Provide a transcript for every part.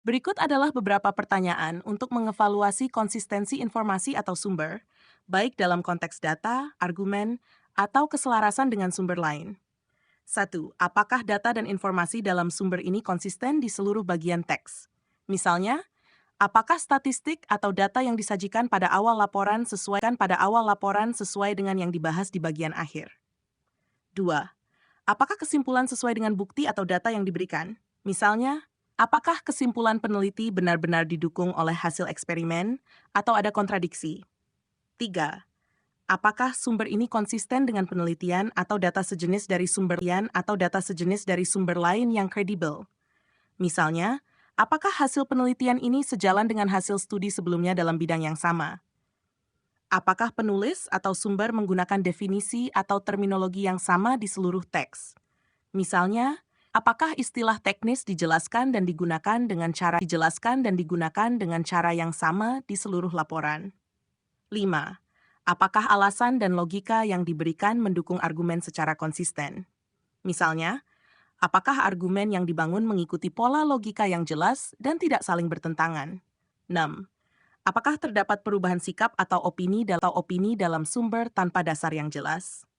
Berikut adalah beberapa pertanyaan untuk mengevaluasi konsistensi informasi atau sumber, baik dalam konteks data, argumen, atau keselarasan dengan sumber lain. 1. Apakah data dan informasi dalam sumber ini konsisten di seluruh bagian teks? Misalnya, apakah statistik atau data yang disajikan pada awal laporan sesuai dengan yang dibahas di bagian akhir? 2. Apakah kesimpulan sesuai dengan bukti atau data yang diberikan? Misalnya, apakah kesimpulan peneliti benar-benar didukung oleh hasil eksperimen atau ada kontradiksi? 3. Apakah sumber ini konsisten dengan penelitian atau data sejenis dari sumber lain yang kredibel? Misalnya, apakah hasil penelitian ini sejalan dengan hasil studi sebelumnya dalam bidang yang sama? Apakah penulis atau sumber menggunakan definisi atau terminologi yang sama di seluruh teks? Misalnya, apakah istilah teknis dijelaskan dan digunakan dengan cara yang sama di seluruh laporan? 5. Apakah alasan dan logika yang diberikan mendukung argumen secara konsisten? Misalnya, apakah argumen yang dibangun mengikuti pola logika yang jelas dan tidak saling bertentangan? 6. Apakah terdapat perubahan sikap atau opini dalam sumber tanpa dasar yang jelas?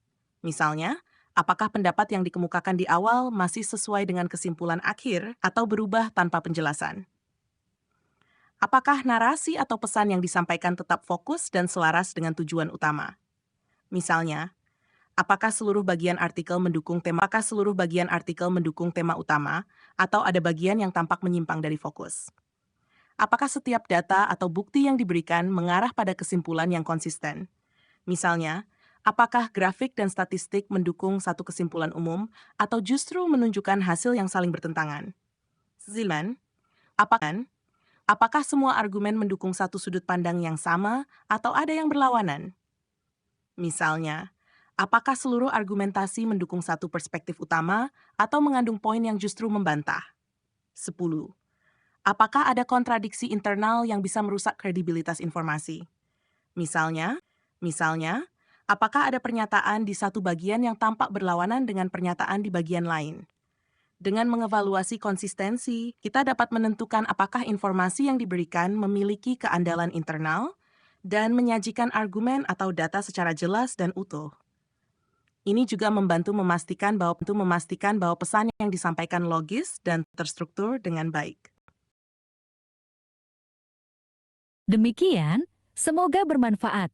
Misalnya, apakah pendapat yang dikemukakan di awal masih sesuai dengan kesimpulan akhir atau berubah tanpa penjelasan? Apakah narasi atau pesan yang disampaikan tetap fokus dan selaras dengan tujuan utama? Misalnya, apakah seluruh bagian artikel mendukung tema utama atau ada bagian yang tampak menyimpang dari fokus? Apakah setiap data atau bukti yang diberikan mengarah pada kesimpulan yang konsisten? Misalnya, apakah grafik dan statistik mendukung satu kesimpulan umum atau justru menunjukkan hasil yang saling bertentangan? 9. Apakah Apakah semua argumen mendukung satu sudut pandang yang sama atau ada yang berlawanan? Misalnya, apakah seluruh argumentasi mendukung satu perspektif utama atau mengandung poin yang justru membantah? 10. Apakah ada kontradiksi internal yang bisa merusak kredibilitas informasi? Misalnya, apakah ada pernyataan di satu bagian yang tampak berlawanan dengan pernyataan di bagian lain? Dengan mengevaluasi konsistensi, kita dapat menentukan apakah informasi yang diberikan memiliki keandalan internal dan menyajikan argumen atau data secara jelas dan utuh. Ini juga memastikan bahwa pesan yang disampaikan logis dan terstruktur dengan baik. Demikian, semoga bermanfaat.